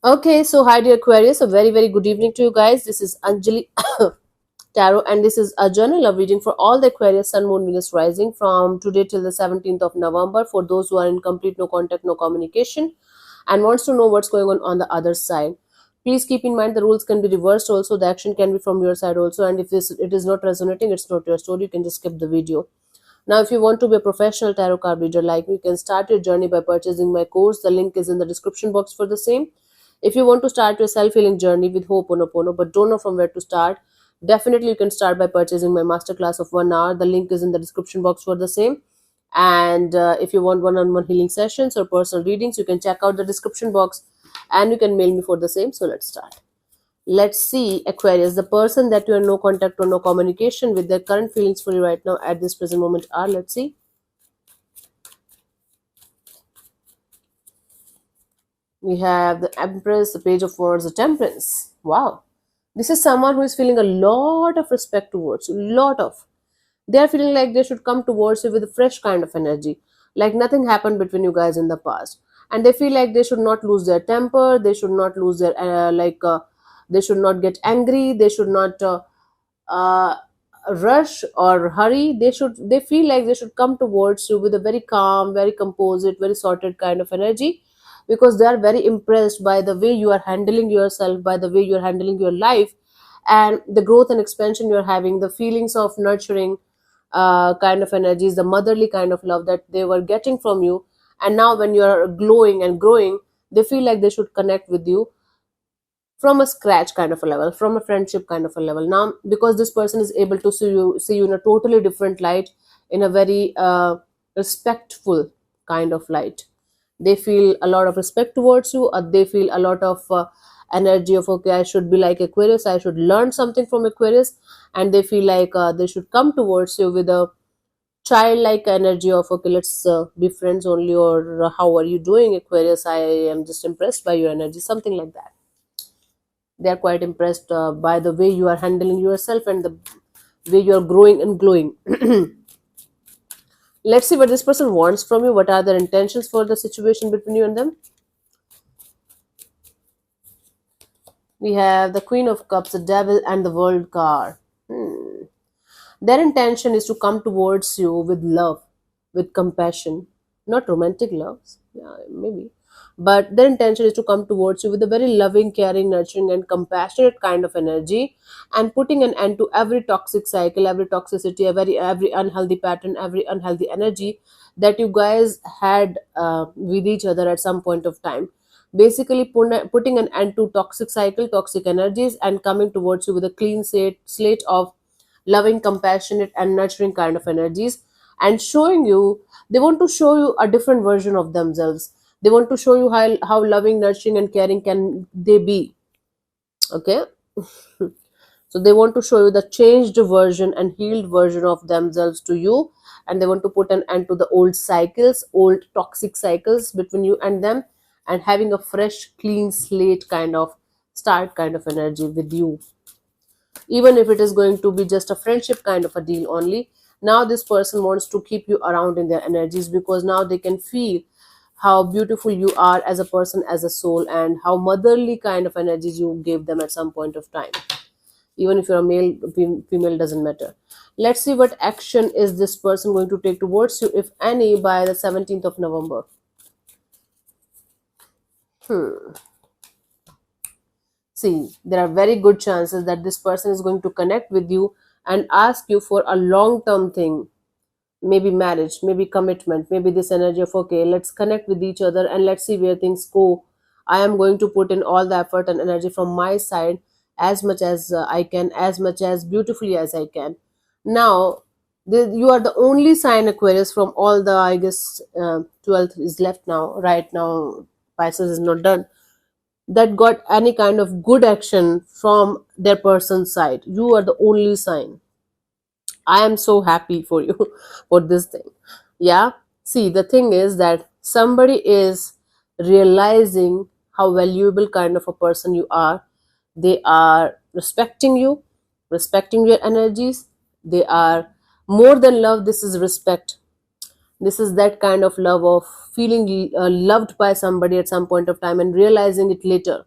Okay, so hi dear Aquarius, a very good evening to you guys. This is Anjali Tarot, and this is a journal love reading for all the Aquarius Sun, Moon, Venus rising from today till the 17th of November. For those who are in complete no contact, no communication, and wants to know what's going on the other side. Please keep in mind the rules can be reversed also. The action can be from your side also, and if this it is not resonating, it's not your story. You can just skip the video. Now, if you want to be a professional tarot card reader like me, you can start your journey by purchasing my course. The link is in the description box for the same. If you want to start your self-healing journey with Ho'oponopono but don't know from where to start, definitely you can start by purchasing my masterclass of 1 hour. The link is in the description box for the same. And if you want one-on-one healing sessions or personal readings, you can check out the description box and you can mail me for the same. So let's start. Let's see, Aquarius, the person that you are no contact or no communication with, their current feelings for you right now at this present moment are, let's see. We have the Empress, the Page of Swords, the Temperance. Wow. This is someone who is feeling a lot of respect towards you, lot of. They are feeling like they should come towards you with a fresh kind of energy, like nothing happened between you guys in the past. And they feel like they should not lose their temper, they should not lose their, they should not get angry, they should not uh, rush or hurry. They feel like they should come towards you with a very calm, very composite, very sorted kind of energy, because they are very impressed by the way you are handling yourself, by the way you are handling your life, and the growth and expansion you're having, the feelings of nurturing kind of energies, the motherly kind of love that they were getting from you. And now when you're glowing and growing, they feel like they should connect with you from a scratch kind of a level, from a friendship kind of a level. Now, because this person is able to see you in a totally different light, in a very respectful kind of light. They feel a lot of respect towards you, or they feel a lot of energy of, okay, I should be like Aquarius, I should learn something from Aquarius. And they feel like they should come towards you with a childlike energy of, okay, let's be friends only, or how are you doing, Aquarius, I am just impressed by your energy, something like that. They are quite impressed by the way you are handling yourself and the way you are growing and glowing. Let's see what this person wants from you. What are their intentions for the situation between you and them? We have the Queen of Cups, the Devil, and the World card. Their intention is to come towards you with love, with compassion, not romantic loves, yeah, maybe, but their intention is to come towards you with a very loving, caring, nurturing, and compassionate kind of energy, and putting an end to every toxic cycle, every toxicity, every unhealthy pattern, every unhealthy energy that you guys had with each other at some point of time. Basically, putting an end to toxic cycle, toxic energies, and coming towards you with a clean slate of loving, compassionate, and nurturing kind of energies, and showing you, they want to show you a different version of themselves. They want to show you how loving, nurturing, and caring can they be. Okay. So they want to show you the changed version and healed version of themselves to you, and they want to put an end to the old cycles, old toxic cycles between you and them, and having a fresh, clean slate kind of start kind of energy with you, even if it is going to be just a friendship kind of a deal only. Now this person wants to keep you around in their energies, because now they can feel how beautiful you are as a person, as a soul, and how motherly kind of energies you gave them at some point of time. Even if you're a male, female, doesn't matter. Let's see what action is this person going to take towards you, if any, by the 17th of November. See, there are very good chances that this person is going to connect with you and ask you for a long term thing. Maybe marriage, maybe commitment, maybe this energy of, okay, let's connect with each other and let's see where things go. I am going to put in all the effort and energy from my side, as much as I can, as much as beautifully as I can. Now, you are the only sign, Aquarius, from all the, I guess, 12th is left now. Right now, Pisces is not done, that got any kind of good action from their person's side. You are the only sign. I am so happy for you for this thing. Yeah. See, the thing is that somebody is realizing how valuable kind of a person you are. They are respecting your energies. They are more than love. This is respect. This is that kind of love of feeling loved by somebody at some point of time and realizing it later.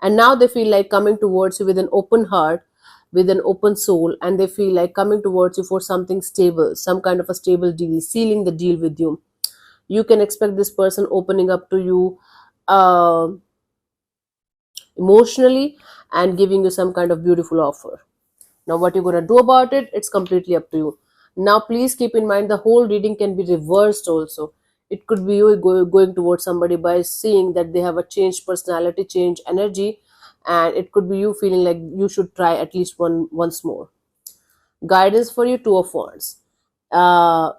and now they feel like coming towards you with an open heart, with an open soul, and they feel like coming towards you for something stable, some kind of a stable deal, sealing the deal with you. You can expect this person opening up to you uh, emotionally and giving you some kind of beautiful offer. Now, what you're going to do about it, it's completely up to you. Now, please keep in mind the whole reading can be reversed also. It could be you going towards somebody by seeing that they have a changed personality, changed energy, and it could be you feeling like you should try at least once more. Guidance for you, Two of Wands. Uh,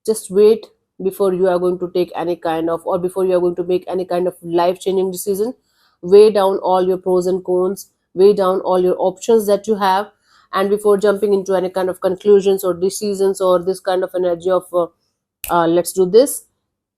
just wait before you are going to take any kind of, or before you are going to make any kind of life changing decision. Weigh down all your pros and cons, weigh down all your options that you have, and before jumping into any kind of conclusions or decisions or this kind of energy of let's do this,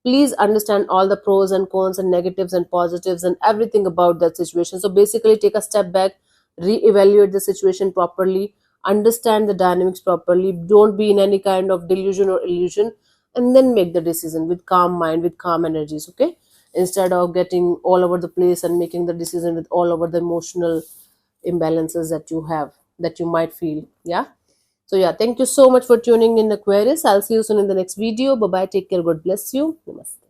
please understand all the pros and cons and negatives and positives and everything about that situation. So basically take a step back, re-evaluate the situation properly, understand the dynamics properly, don't be in any kind of delusion or illusion, and then make the decision with calm mind, with calm energies, okay, instead of getting all over the place and making the decision with all over the emotional imbalances that you have, that you might feel. Yeah. So yeah, thank you so much for tuning in, Aquarius. I'll see you soon in the next video. Bye bye, take care, God bless you. Namaste.